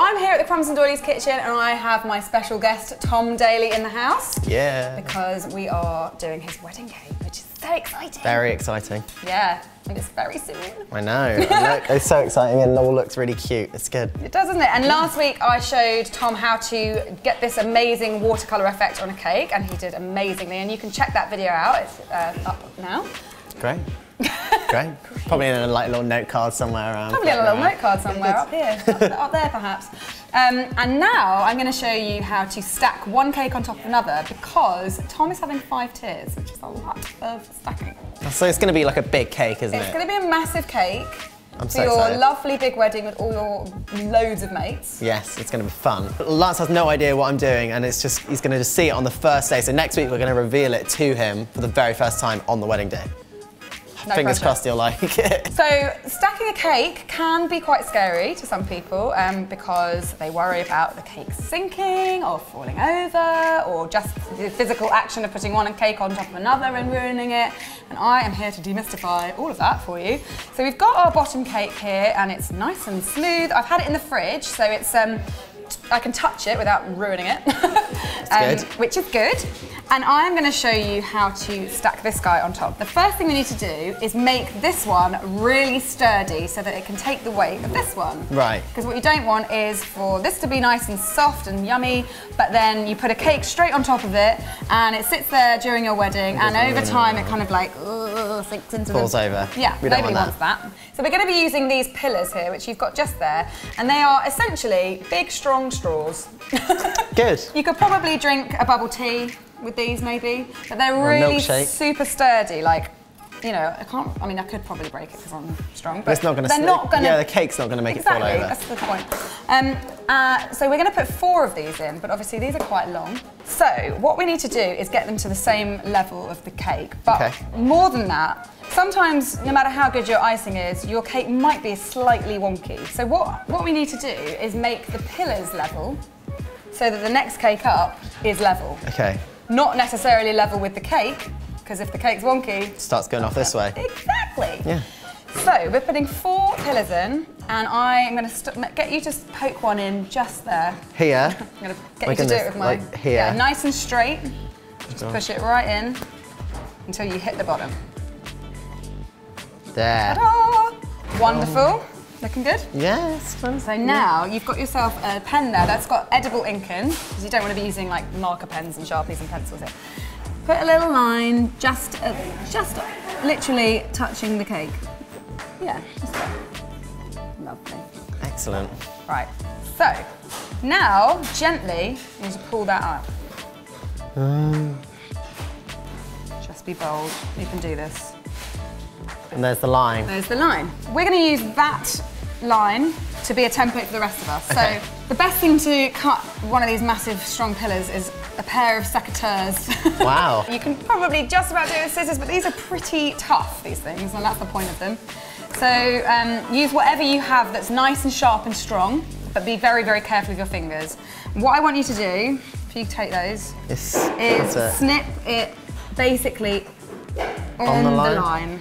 I'm here at the Crumbs Doilies kitchen and I have my special guest, Tom Daley, in the house. Yeah. Because we are doing his wedding cake, which is so exciting. Very exciting. Yeah, and it's very soon. I know. Look, it's so exciting and it all looks really cute. It's good. It does, doesn't it? And last week I showed Tom how to get this amazing watercolour effect on a cake, and he did amazingly. And you can check that video out. It's up now. Great. Great. Probably in a little note card somewhere around. Probably in a little note card somewhere up here, up there perhaps. And now I'm going to show you how to stack one cake on top of another, because Tom is having 5 tiers, which is a lot of stacking. So it's going to be like a big cake, isn't it? It's going to be a massive cake. I'm for so your excited. lovely big wedding with all your loads of mates. Yes, it's going to be fun. But Lance has no idea what I'm doing, and it's just he's going to just see it on the first day. So next week we're going to reveal it to him for the very first time on the wedding day. No Fingers pressure. crossed you'll like it. So stacking a cake can be quite scary to some people because they worry about the cake sinking or falling over, or just the physical action of putting one cake on top of another and ruining it. And I am here to demystify all of that for you. So we've got our bottom cake here and it's nice and smooth. I've had it in the fridge, so it's I can touch it without ruining it, which is good. And I'm going to show you how to stack this guy on top. The first thing we need to do is make this one really sturdy so that it can take the weight of this one. Right. Because what you don't want is for this to be nice and soft and yummy, but then you put a cake straight on top of it and it sits there during your wedding, and over time it kind of like sinks into Falls over. Yeah, We don't nobody want wants that. So we're going to be using these pillars here, which you've got just there, and they are essentially big, strong straws. Good. You could probably drink a bubble tea with these maybe, but they're really super sturdy. Like, you know, I mean, I could probably break it because I'm strong, but it's not going to. they're not going to. Yeah, the cake's not going to make it fall over. That's the point. So we're going to put 4 of these in, but obviously these are quite long. So what we need to do is get them to the same level of the cake, but more than that, sometimes no matter how good your icing is, your cake might be slightly wonky. So what we need to do is make the pillars level so that the next cake up is level. Okay. Not necessarily level with the cake, because if the cake's wonky, it starts going off this way. Exactly. Yeah. So we're putting 4 pillars in, and I'm going to get you to poke one in just there. Here. I'm going to get you to do it with my here. Yeah, nice and straight. Just push it right in until you hit the bottom. There. Ta-da! Wonderful. Looking good? Yes. So now you've got yourself a pen there that's got edible ink in, because you don't want to be using like marker pens and Sharpies and pencils here. Put a little line just literally touching the cake. Yeah, just there. Lovely. Excellent. Right, so now gently you need to pull that up. Just be bold, you can do this. And there's the line. There's the line. We're going to use that line to be a template for the rest of us. So the best thing to cut one of these massive strong pillars is a pair of secateurs. Wow. You can probably just about do it with scissors, but these are pretty tough, these things, and that's the point of them. So use whatever you have that's nice and sharp and strong, but be very, very careful with your fingers. What I want you to do, if you take those, is snip it basically on the line.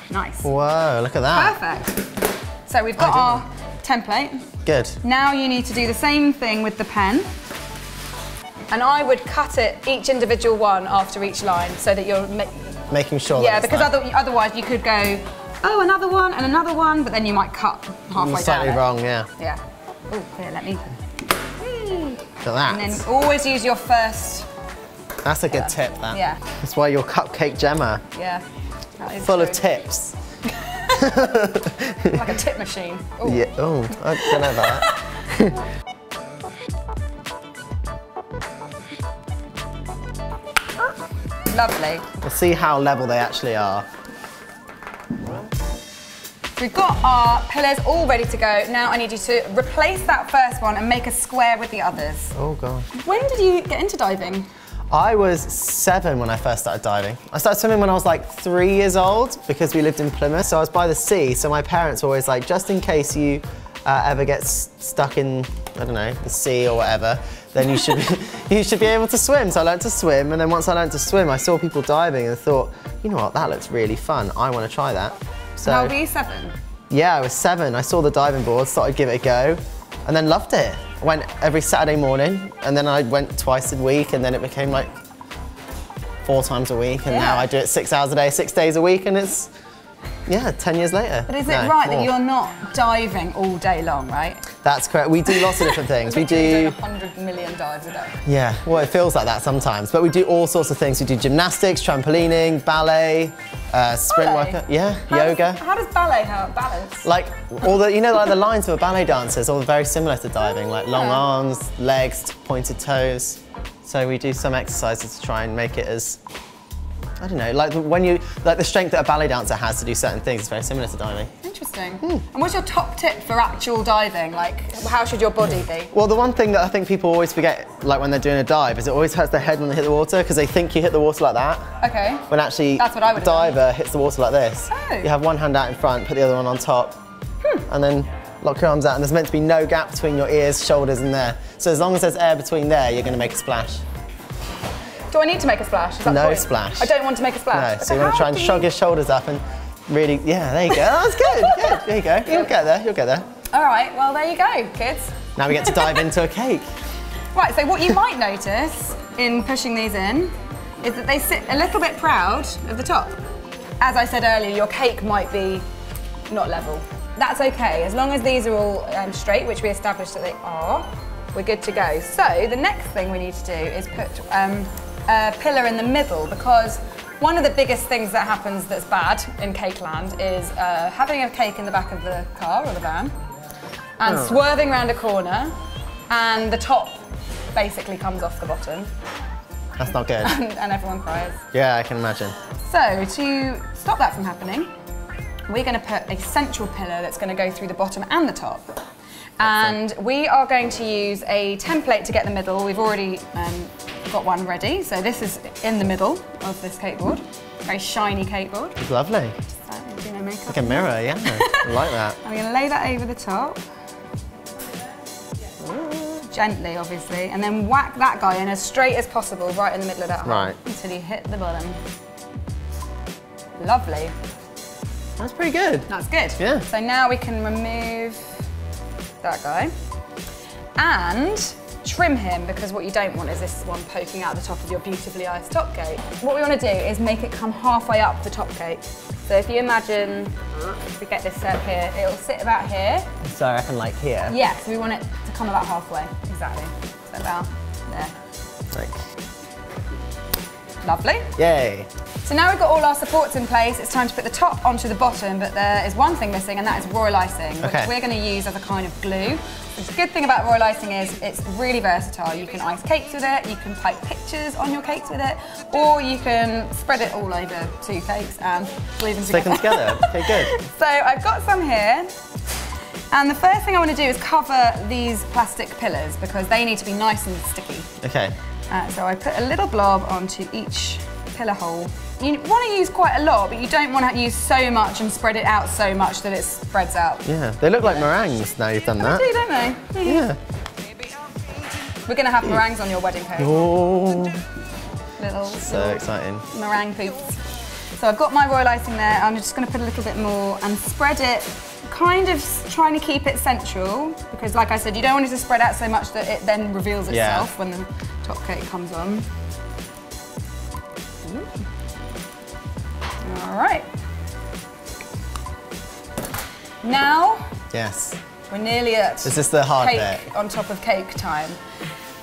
Nice. Whoa, look at that. Perfect. So we've got our template. Good. Now you need to do the same thing with the pen. And I would cut it each individual one after each line so that you're making sure that because otherwise you could go, oh, another one and another one, but then you might cut halfway down. Slightly wrong, yeah. Yeah. Oh, here, let me. Look at that. And then always use your first. That's a good tip, that. Yeah. That's why you're Cupcake Jemma. Yeah. Full of tips. Like a tip machine. Ooh. Yeah. Oh, I don't know that. Lovely. We'll see how level they actually are. We've got our pillars all ready to go. Now I need you to replace that first one and make a square with the others. Oh, God. When did you get into diving? I was 7 when I first started diving. I started swimming when I was like 3 years old because we lived in Plymouth, so I was by the sea, so my parents were always like, just in case you ever get stuck in, I don't know, the sea or whatever, then you should be able to swim. So I learned to swim, and then once I learned to swim, I saw people diving and thought, you know what, that looks really fun. I want to try that. So, how old were you, 7? Yeah, I was 7. I saw the diving boards, thought I'd give it a go. and then loved it. I went every Saturday morning, and then I went twice a week, and then it became like 4 times a week, and now I do it 6 hours a day, 6 days a week, and it's, yeah, 10 years later. But is it right that you're not diving all day long, right? That's correct. We do lots of different things. We do 100 million dives a day. Yeah, well, it feels like that sometimes. But we do all sorts of things. We do gymnastics, trampolining, ballet, sprint workout. Yeah, yoga. How does ballet help balance? Like all the, you know, like the lines of a ballet dancer is all very similar to diving, like long arms, legs, pointed toes. So we do some exercises to try and make it as, I don't know, like when you, like the strength that a ballet dancer has to do certain things is very similar to diving. Interesting. And what's your top tip for actual diving? Like, how should your body be? Well, the one thing that I think people always forget, like when they're doing a dive, is it always hurts their head when they hit the water because they think you hit the water like that. Okay. When actually that's what I would the diver hits the water like this. Oh. You have one hand out in front, put the other one on top, and then lock your arms out, and there's meant to be no gap between your ears, shoulders, and there. So as long as there's air between there, you're going to make a splash. Do I need to make a splash? Is that No the point? splash. I don't want to make a splash. No, so you want to try and shrug your shoulders up and really, yeah, there you go. That's good, good. There you go. You'll get there, you'll get there. All right, well, there you go, kids. Now we get to dive into a cake. Right, so what you might notice in pushing these in is that they sit a little bit proud of the top. As I said earlier, your cake might be not level. That's okay, as long as these are all straight, which we established that they are, we're good to go. So the next thing we need to do is put a pillar in the middle, because one of the biggest things that happens that's bad in cake land is having a cake in the back of the car or the van and swerving around a corner and the top basically comes off the bottom. That's not good. and everyone cries. Yeah, I can imagine. So to stop that from happening, we're going to put a central pillar that's going to go through the bottom and the top. And we are going to use a template to get the middle. We've already got one ready. So this is in the middle of this cake board. Very shiny cake board. It's lovely. Just, you know, makeup. Like a mirror, yeah. I like that. I'm going to lay that over the top. Gently, obviously. And then whack that guy in as straight as possible, right in the middle of that hole. Right. Until you hit the bottom. Lovely. That's pretty good. That's good. Yeah. So now we can remove that guy and trim him, because what you don't want is this one poking out the top of your beautifully iced top cake. What we want to do is make it come halfway up the top cake. So if you imagine, if we get this set here, it'll sit about here. So I reckon like here. Yeah, so we want it to come about halfway, exactly. So about there. Like. Lovely. Yay. So now we've got all our supports in place, it's time to put the top onto the bottom, but there is one thing missing, and that is royal icing, which we're going to use as a kind of glue. The good thing about royal icing is it's really versatile. You can ice cakes with it, you can type pictures on your cakes with it, or you can spread it all over 2 cakes and glue them together. Stick them together. Okay, good. So I've got some here, and the first thing I want to do is cover these plastic pillars because they need to be nice and sticky. Okay. So I put a little blob onto each pillar hole. You want to use quite a lot, but you don't want to use so much and spread it out so much that it spreads out. Yeah, they look like meringues now you've done that. They do, don't they? Yeah. We're going to have meringues on your wedding cake. Oh. Little Exciting. meringue poops. So I've got my royal icing there. I'm just going to put a little bit more and spread it, kind of trying to keep it central, because like I said, you don't want it to spread out so much that it then reveals itself when the top cake comes on. All right. Now, yes, we're nearly at is this the hard cake bit? On top of cake time.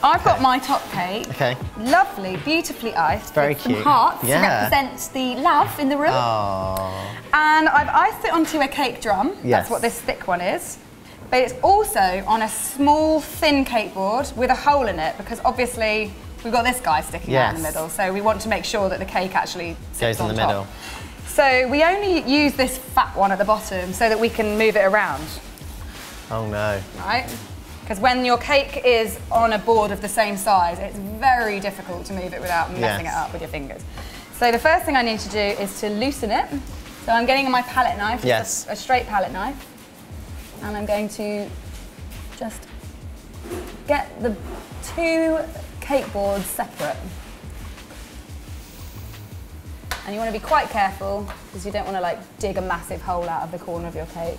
I've got my top cake. Okay. Lovely, beautifully iced. Very with cute. Some hearts Yeah. to represent the love in the room. Oh. And I've iced it onto a cake drum. Yes. That's what this thick one is. But it's also on a small, thin cake board with a hole in it, because obviously we've got this guy sticking out in the middle, so we want to make sure that the cake actually sits goes in on the top. middle. So we only use this fat one at the bottom so that we can move it around. Oh no. Right? Because when your cake is on a board of the same size, it's very difficult to move it without messing it up with your fingers. So the first thing I need to do is to loosen it. So I'm getting my palette knife, just a straight palette knife, and I'm going to just get the 2 cake boards separate. And you want to be quite careful because you don't want to like dig a massive hole out of the corner of your cake.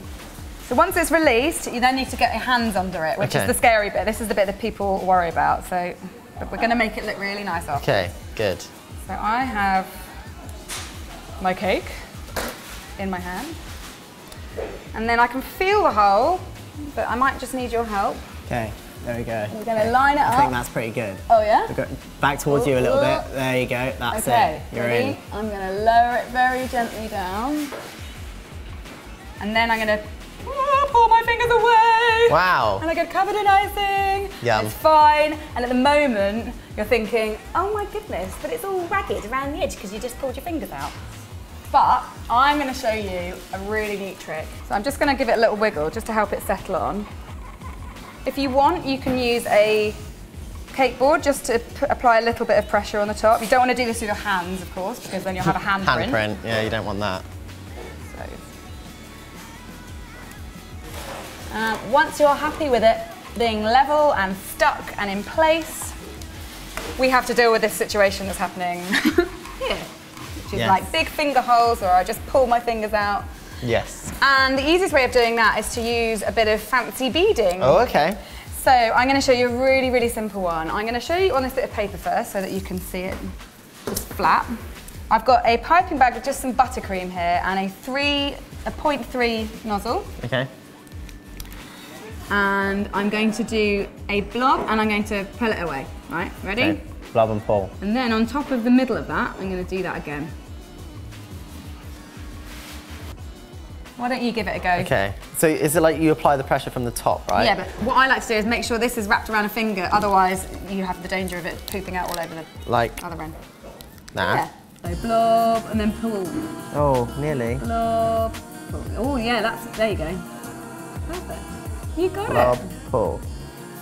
So once it's released, you then need to get your hands under it, which is the scary bit. This is the bit that people worry about. So, but we're going to make it look really nice after. Okay, good. So I have my cake in my hand. And then I can feel the hole, but I might just need your help. Okay, there we go. We're going to line it up. I think that's pretty good. Oh yeah? Back towards you a little bit. There you go, that's it. You're ready? in. I'm going to lower it very gently down. And then I'm going to pull my fingers away. Wow. And I get covered in icing. Yum. It's fine. And at the moment, you're thinking, oh my goodness, but it's all ragged around the edge because you just pulled your fingers out. But I'm going to show you a really neat trick. So I'm just going to give it a little wiggle just to help it settle on. If you want, you can use a cake board just to apply a little bit of pressure on the top. You don't want to do this with your hands, of course, because then you'll have a handprint. Handprint, yeah, you don't want that. Once you're happy with it being level and stuck and in place, we have to deal with this situation that's happening here, which is like big finger holes where I just pull my fingers out. Yes. And the easiest way of doing that is to use a bit of fancy beading. Oh, okay. So I'm going to show you a really, really simple one. I'm going to show you on this bit of paper first so that you can see it just flat. I've got a piping bag with just some buttercream here and a 0.3 nozzle. Okay. And I'm going to do a blob and I'm going to pull it away. Right, ready? Okay. Blob and pull. And then on top of the middle of that, I'm going to do that again. Why don't you give it a go? Okay. So is it like you apply the pressure from the top, right? Yeah, but what I like to do is make sure this is wrapped around a finger, otherwise you have the danger of it pooping out all over the other end. Nah. Yeah. So blob and then pull. Oh, nearly. Blob, pull. Oh yeah, there you go. Perfect. You got blob, it. Pull.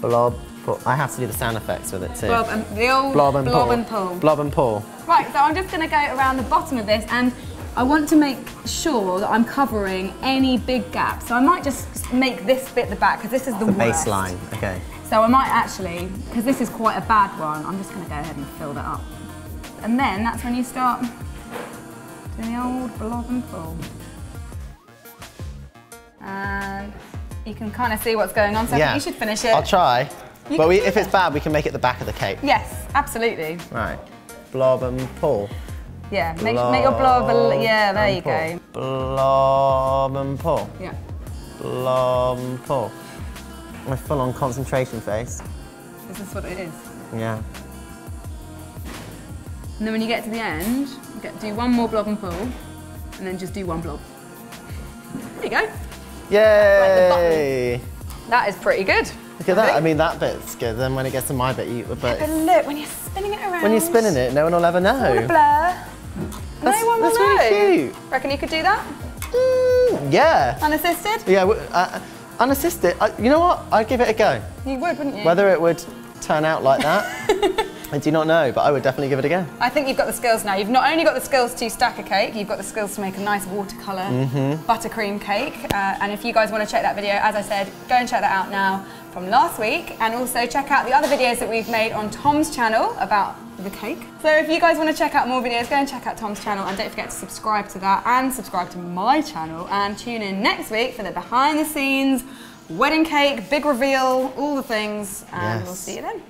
Blob, pull. I have to do the sound effects with it too. Blob and the old blob and pull. Blob and pull. Right, so I'm just going to go around the bottom of this and I want to make sure that I'm covering any big gaps. So I might just make this bit the back because this is the worst. Baseline, okay. So I might actually, because this is quite a bad one, I'm just going to go ahead and fill that up. And then that's when you start doing the old blob and pull. And you can kind of see what's going on, so I think you should finish it. I'll try. But if it's bad, we can make it the back of the cake. Yes, absolutely. Right. Blob and pull. Yeah, make your blob, yeah, there you go. Blob and pull. Yeah. Blob and pull. My full-on concentration face. This is what it is. Yeah. And then when you get to the end, do one more blob and pull, and then just do one blob. There you go. Yay! That is pretty good. Look at that. I mean, that bit's good. Then when it gets to my bit, but look, when you're spinning it around. When you're spinning it, no one will ever know. It's all a blur. No one will know. That's really cute. Reckon you could do that? Yeah. Unassisted? Yeah, unassisted. You know what? I'd give it a go. You would, wouldn't you? Whether it would turn out like that, I do not know, but I would definitely give it a go. I think you've got the skills now. You've not only got the skills to stack a cake, you've got the skills to make a nice watercolour buttercream cake. And if you guys want to check that video, as I said, go and check that out now from last week. And also check out the other videos that we've made on Tom's channel about the cake. So if you guys want to check out more videos, go and check out Tom's channel and don't forget to subscribe to that and subscribe to my channel and tune in next week for the behind the scenes, wedding cake, big reveal, all the things, and we'll see you then.